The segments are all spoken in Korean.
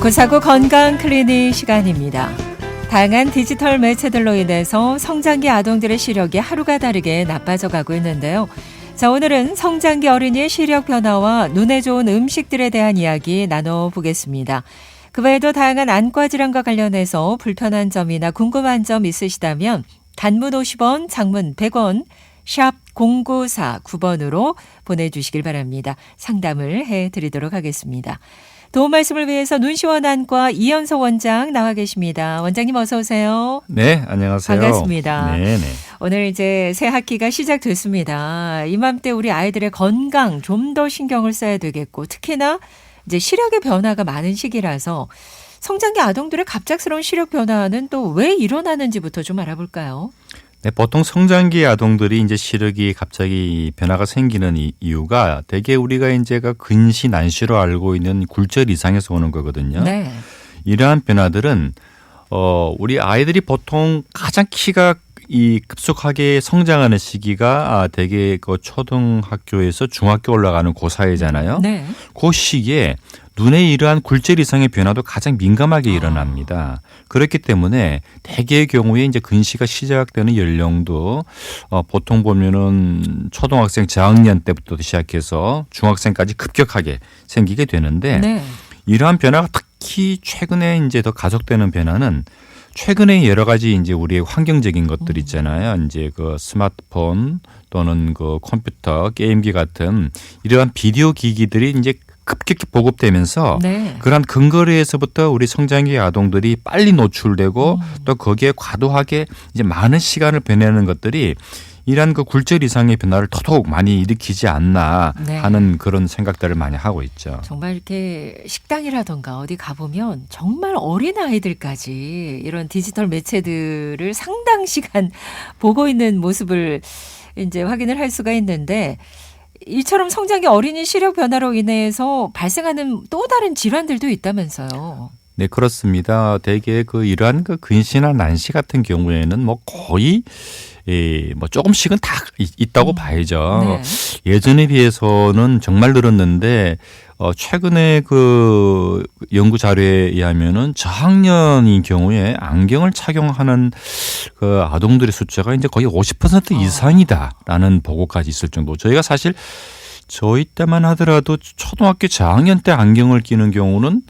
구사구 건강 클리닉 시간입니다. 다양한 디지털 매체들로 인해서 성장기 아동들의 시력이 하루가 다르게 나빠져 가고 있는데요. 자, 오늘은 성장기 어린이의 시력 변화와 눈에 좋은 음식들에 대한 이야기 나눠보겠습니다. 그 외에도 다양한 안과 질환과 관련해서 불편한 점이나 궁금한 점 있으시다면 단문 50원, 장문 100원, 샵 0949번으로 보내주시길 바랍니다. 상담을 해드리도록 하겠습니다. 도움 말씀을 위해서 눈시원 안과 이현서 원장 나와 계십니다. 원장님 어서 오세요. 네, 안녕하세요. 반갑습니다. 네네. 오늘 이제 새 학기가 시작됐습니다. 이맘때 우리 아이들의 건강 좀 더 신경을 써야 되겠고 특히나 이제 시력의 변화가 많은 시기라서 성장기 아동들의 갑작스러운 시력 변화는 또 왜 일어나는지부터 좀 알아볼까요? 네, 보통 성장기 아동들이 이제 시력이 갑자기 변화가 생기는 이유가 대개 우리가 이제가 근시 난시로 알고 있는 굴절 이상에서 오는 거거든요. 네. 이러한 변화들은 우리 아이들이 보통 가장 키가 급속하게 성장하는 시기가 대개 그 초등학교에서 중학교 올라가는 그 사이잖아요. 네. 그 시기에 눈에 이러한 굴절 이상의 변화도 가장 민감하게 일어납니다. 그렇기 때문에 대개의 경우에 이제 근시가 시작되는 연령도 보통 보면은 초등학생 저학년 때부터 시작해서 중학생까지 급격하게 생기게 되는데 네. 이러한 변화가 특히 최근에 이제 더 가속되는 변화는 최근에 여러 가지 이제 우리의 환경적인 것들 있잖아요. 이제 그 스마트폰 또는 그 컴퓨터, 게임기 같은 이러한 비디오 기기들이 이제 급격히 보급되면서 네. 그런 근거리에서부터 우리 성장기 아동들이 빨리 노출되고 또 거기에 과도하게 이제 많은 시간을 보내는 것들이 이러한 그 굴절 이상의 변화를 더더욱 많이 일으키지 않나 네. 하는 그런 생각들을 많이 하고 있죠. 정말 이렇게 식당이라던가 어디 가보면 정말 어린 아이들까지 이런 디지털 매체들을 상당 시간 보고 있는 모습을 이제 확인을 할 수가 있는데 이처럼 성장기 어린이 시력 변화로 인해서 발생하는 또 다른 질환들도 있다면서요. 네, 그렇습니다. 대개 이러한 근시나 난시 같은 경우에는 뭐 거의 뭐 조금씩은 다 있다고 봐야죠. 네. 예전에 비해서는 정말 늘었는데 최근에 그 연구 자료에 의하면은 저학년인 경우에 안경을 착용하는 그 아동들의 숫자가 이제 거의 50% 이상이다라는 보고까지 있을 정도. 저희가 사실 저희 때만 하더라도 초등학교 저학년 때 안경을 끼는 경우는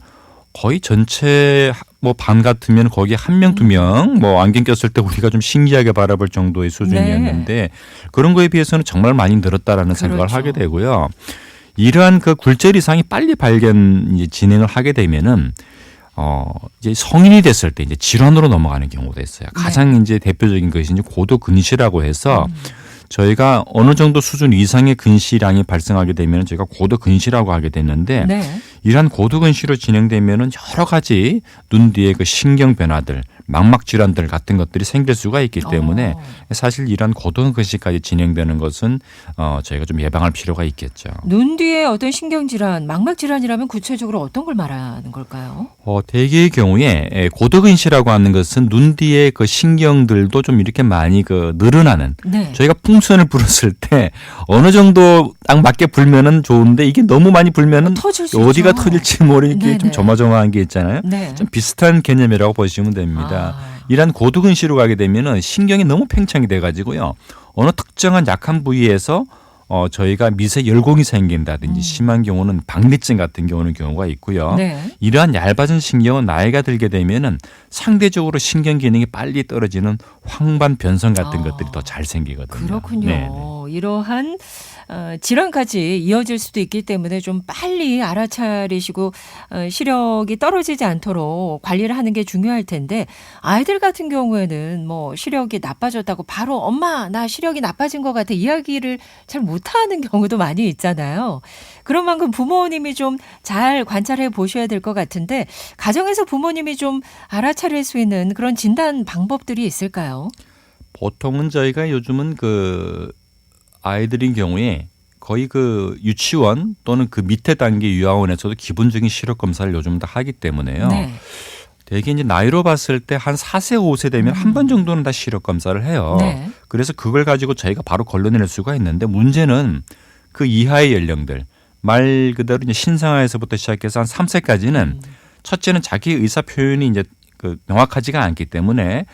거의 전체 뭐 반 같으면 거기에 한 명, 두 명 뭐 안경 꼈을 때 우리가 좀 신기하게 바라볼 정도의 수준이었는데 네. 그런 거에 비해서는 정말 많이 늘었다라는 생각을 그렇죠. 하게 되고요. 이러한 그 굴절 이상이 빨리 이제 진행을 하게 되면은 이제 성인이 됐을 때 이제 질환으로 넘어가는 경우도 있어요. 가장 이제 대표적인 것이 이제 고도 근시라고 해서 저희가 어느 정도 수준 이상의 근시량이 발생하게 되면 저희가 고도 근시라고 하게 되는데 네. 이러한 고도 근시로 진행되면은 여러 가지 눈 뒤에 그 신경 변화들, 망막 질환들 같은 것들이 생길 수가 있기 때문에 사실 이러한 고도 근시까지 진행되는 것은 저희가 좀 예방할 필요가 있겠죠. 눈 뒤에 어떤 신경 질환, 망막 질환이라면 구체적으로 어떤 걸 말하는 걸까요? 대개의 경우에 고도 근시라고 하는 것은 눈 뒤에 그 신경들도 좀 이렇게 많이 늘어나는 네. 저희가 풍선을 불었을 때 어느 정도 딱 맞게 불면은 좋은데 이게 너무 많이 불면은 터질 수 어디가 있죠. 터질지 모르게 네네. 좀 조마조마한 게 있잖아요. 네. 좀 비슷한 개념이라고 보시면 됩니다. 이러한 고도 근시로 가게 되면은 신경이 너무 팽창이 돼가지고요. 어느 특정한 약한 부위에서 저희가 미세 열공이 생긴다든지 심한 경우는 박리증 같은 경우가 있고요. 네. 이러한 얇아진 신경은 나이가 들게 되면은 상대적으로 신경 기능이 빨리 떨어지는 황반 변성 같은 것들이 더 잘 생기거든요. 그렇군요. 네네. 이러한 질환까지 이어질 수도 있기 때문에 좀 빨리 알아차리시고 시력이 떨어지지 않도록 관리를 하는 게 중요할 텐데 아이들 같은 경우에는 뭐 시력이 나빠졌다고 바로 엄마 나 시력이 나빠진 것 같아 이야기를 잘 못하는 경우도 많이 있잖아요. 그런 만큼 부모님이 좀 잘 관찰해 보셔야 될 것 같은데 가정에서 부모님이 좀 알아차릴 수 있는 그런 진단 방법들이 있을까요? 보통은 저희가 요즘은 아이들인 경우에 거의 유치원 또는 그 밑에 단계 유아원에서도 기본적인 시력 검사를 요즘 다 하기 때문에요. 네. 되게 이제 나이로 봤을 때 한 4세, 5세 되면 한 번 정도는 다 시력 검사를 해요. 네. 그래서 그걸 가지고 저희가 바로 걸러낼 수가 있는데 문제는 그 이하의 연령들 말 그대로 이제 신생아에서부터 시작해서 한 3세까지는 첫째는 자기 의사 표현이 이제 명확하지가 않기 때문에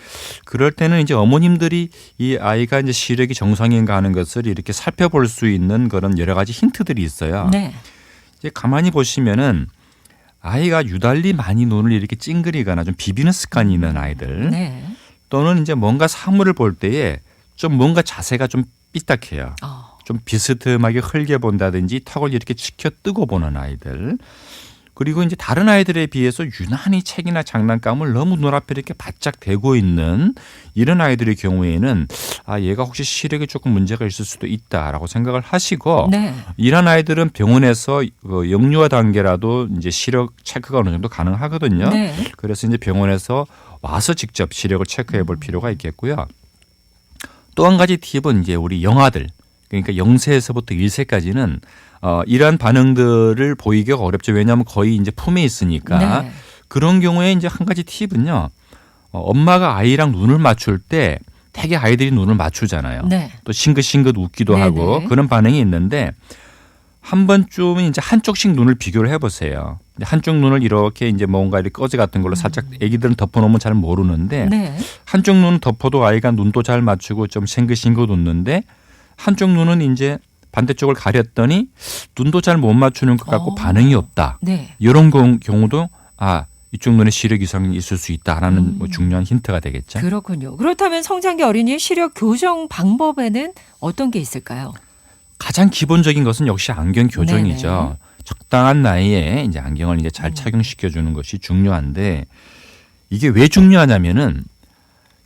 그럴 때는 이제 어머님들이 이 아이가 이제 시력이 정상인가 하는 것을 이렇게 살펴볼 수 있는 그런 여러 가지 힌트들이 있어요. 네. 이제 가만히 보시면은 아이가 유달리 많이 눈을 이렇게 찡그리거나 좀 비비는 습관이 있는 아이들 네. 또는 이제 뭔가 사물을 볼 때에 좀 뭔가 자세가 좀 삐딱해요. 좀 비스듬하게 흘게 본다든지 턱을 이렇게 치켜 뜨고 보는 아이들. 그리고 이제 다른 아이들에 비해서 유난히 책이나 장난감을 너무 눈앞에 이렇게 바짝 대고 있는 이런 아이들의 경우에는 얘가 혹시 시력에 조금 문제가 있을 수도 있다라고 생각을 하시고 네. 이런 아이들은 병원에서 영유아 단계라도 이제 시력 체크가 어느 정도 가능하거든요. 네. 그래서 이제 병원에서 와서 직접 시력을 체크해 볼 필요가 있겠고요. 또 한 가지 팁은 이제 우리 영아들 그러니까 0세에서부터 1세까지는 이러한 반응들을 보이기가 어렵죠. 왜냐하면 거의 이제 품에 있으니까. 네. 그런 경우에 이제 한 가지 팁은요. 엄마가 아이랑 눈을 맞출 때 되게 아이들이 눈을 맞추잖아요. 네. 또 싱긋싱긋 웃기도 네네. 하고 그런 반응이 있는데 한 번쯤은 이제 한쪽씩 눈을 비교를 해보세요. 한쪽 눈을 이렇게 이제 뭔가 이렇게 꺼지 같은 걸로 살짝 애기들은 덮어놓으면 잘 모르는데 네. 한쪽 눈은 덮어도 아이가 눈도 잘 맞추고 좀 싱긋싱긋 웃는데 한쪽 눈은 이제 반대쪽을 가렸더니 눈도 잘 못 맞추는 것 같고 반응이 없다. 네. 이런 경우도 이쪽 눈에 시력 이상이 있을 수 있다라는 뭐 중요한 힌트가 되겠죠. 그렇군요. 그렇다면 성장기 어린이의 시력 교정 방법에는 어떤 게 있을까요? 가장 기본적인 것은 역시 안경 교정이죠. 네네. 적당한 나이에 이제 안경을 이제 잘 착용시켜 주는 것이 중요한데 이게 왜 중요하냐면은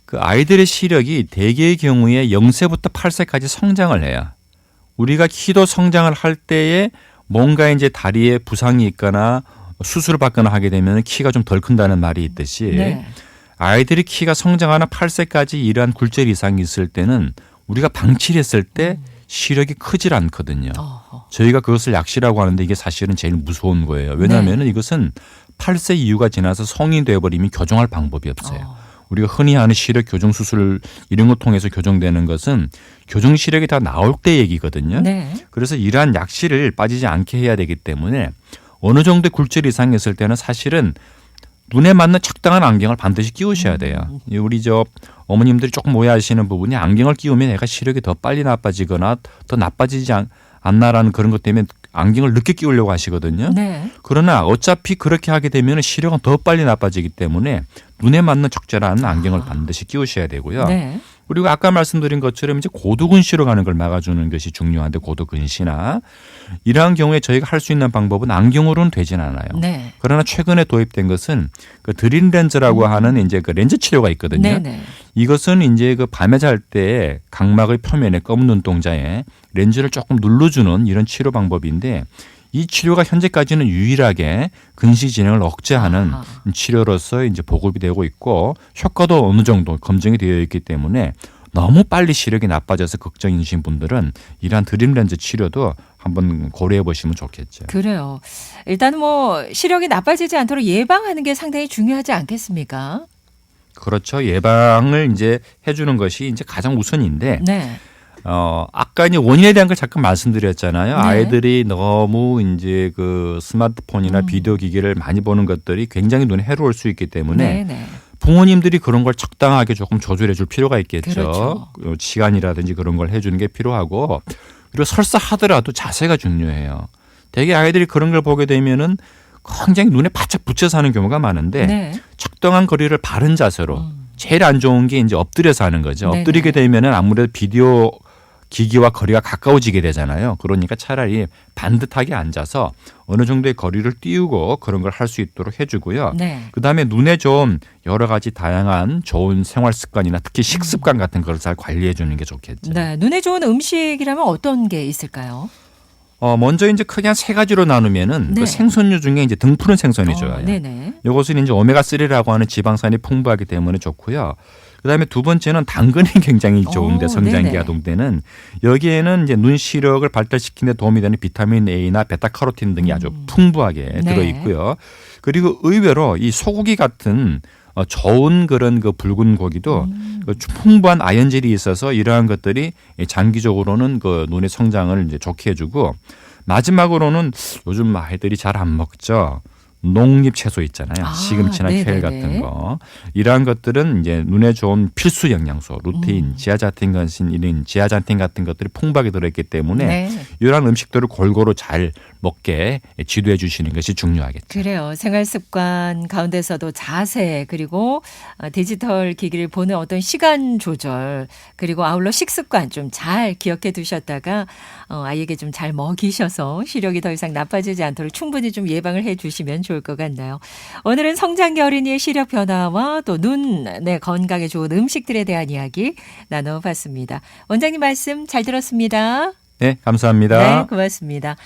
그 아이들의 시력이 대개의 경우에 0세부터 8세까지 성장을 해요. 우리가 키도 성장을 할 때에 뭔가 이제 다리에 부상이 있거나 수술을 받거나 하게 되면 키가 좀 덜 큰다는 말이 있듯이 네. 아이들이 키가 성장하는 8세까지 이러한 굴절 이상이 있을 때는 우리가 방치를 했을 때 시력이 크질 않거든요. 저희가 그것을 약시라고 하는데 이게 사실은 제일 무서운 거예요. 왜냐하면 이것은 8세 이후가 지나서 성인이 되어버리면 교정할 방법이 없어요. 우리가 흔히 하는 시력 교정 수술 이런 거 통해서 교정되는 것은 교정 시력이 다 나올 때 얘기거든요. 네. 그래서 이러한 약시를 빠지지 않게 해야 되기 때문에 어느 정도의 굴절 이상이 있을 때는 사실은 눈에 맞는 적당한 안경을 반드시 끼우셔야 돼요. 우리 어머님들이 조금 오해하시는 부분이 안경을 끼우면 애가 시력이 더 빨리 나빠지거나 더 나빠지지 않나라는 그런 것 때문에 안경을 늦게 끼우려고 하시거든요. 네. 그러나 어차피 그렇게 하게 되면 시력은 더 빨리 나빠지기 때문에 눈에 맞는 적절한 안경을 반드시 끼우셔야 되고요. 네. 그리고 아까 말씀드린 것처럼 이제 고도근시로 가는 걸 막아주는 것이 중요한데 고도근시나 이러한 경우에 저희가 할 수 있는 방법은 안경으로는 되진 않아요. 네. 그러나 최근에 도입된 것은 그 드림 렌즈라고 하는 이제 그 렌즈 치료가 있거든요. 네네. 이것은 이제 그 밤에 잘 때 각막의 표면에 검은 눈동자에 렌즈를 조금 눌러주는 이런 치료 방법인데 이 치료가 현재까지는 유일하게 근시 진행을 억제하는 치료로서 이제 보급이 되고 있고 효과도 어느 정도 검증이 되어 있기 때문에 너무 빨리 시력이 나빠져서 걱정이신 분들은 이러한 드림 렌즈 치료도 한번 고려해 보시면 좋겠죠. 그래요. 일단 뭐 시력이 나빠지지 않도록 예방하는 게 상당히 중요하지 않겠습니까? 그렇죠. 예방을 이제 해주는 것이 이제 가장 우선인데. 네. 아까 이제 원인에 대한 걸 잠깐 말씀드렸잖아요. 네. 아이들이 너무 이제 그 스마트폰이나 비디오 기기를 많이 보는 것들이 굉장히 눈에 해로울 수 있기 때문에 네네. 부모님들이 그런 걸 적당하게 조금 조절해 줄 필요가 있겠죠. 그렇죠. 시간이라든지 그런 걸 해주는 게 필요하고 그리고 설사 하더라도 자세가 중요해요. 되게 아이들이 그런 걸 보게 되면은 굉장히 눈에 바짝 붙여 사는 경우가 많은데 네. 적당한 거리를 바른 자세로 제일 안 좋은 게 이제 엎드려서 하는 거죠. 네네. 엎드리게 되면은 아무래도 비디오 기기와 거리가 가까워지게 되잖아요. 그러니까 차라리 반듯하게 앉아서 어느 정도의 거리를 띄우고 그런 걸 할 수 있도록 해주고요. 네. 그다음에 눈에 좀 여러 가지 다양한 좋은 생활 습관이나 특히 식습관 같은 걸 잘 관리해 주는 게 좋겠죠. 네. 눈에 좋은 음식이라면 어떤 게 있을까요? 먼저 이제 크게 한 세 가지로 나누면은 네. 그 생선류 중에 이제 등 푸른 생선이 좋아요. 네네. 이것은 이제 오메가3라고 하는 지방산이 풍부하기 때문에 좋고요. 그다음에 두 번째는 당근이 굉장히 좋은데 성장기 네네. 아동 때는 여기에는 이제 눈 시력을 발달시키는 데 도움이 되는 비타민 A나 베타카로틴 등이 아주 풍부하게 네. 들어 있고요. 그리고 의외로 이 소고기 같은 좋은 그런 그 붉은 고기도 풍부한 아연질이 있어서 이러한 것들이 장기적으로는 그 눈의 성장을 이제 좋게 해주고 마지막으로는 요즘 아이들이 잘 안 먹죠. 농립 채소 있잖아요. 아, 시금치나 케일 네네네. 같은 거. 이러한 것들은 이제 눈에 좋은 필수 영양소, 루테인, 지아자틴 같은 것들이 풍부하게 들어있기 때문에 네. 이러한 음식들을 골고루 잘 먹게 지도해 주시는 것이 중요하겠죠. 그래요. 생활 습관 가운데서도 자세 그리고 디지털 기기를 보는 어떤 시간 조절 그리고 아울러 식습관 좀 잘 기억해 두셨다가 아이에게 좀 잘 먹이셔서 시력이 더 이상 나빠지지 않도록 충분히 좀 예방을 해 주시면 좋을 것 같나요. 오늘은 성장기 어린이의 시력 변화와 또 눈의 건강에 좋은 음식들에 대한 이야기 나눠봤습니다. 원장님 말씀 잘 들었습니다. 네, 감사합니다. 네, 고맙습니다.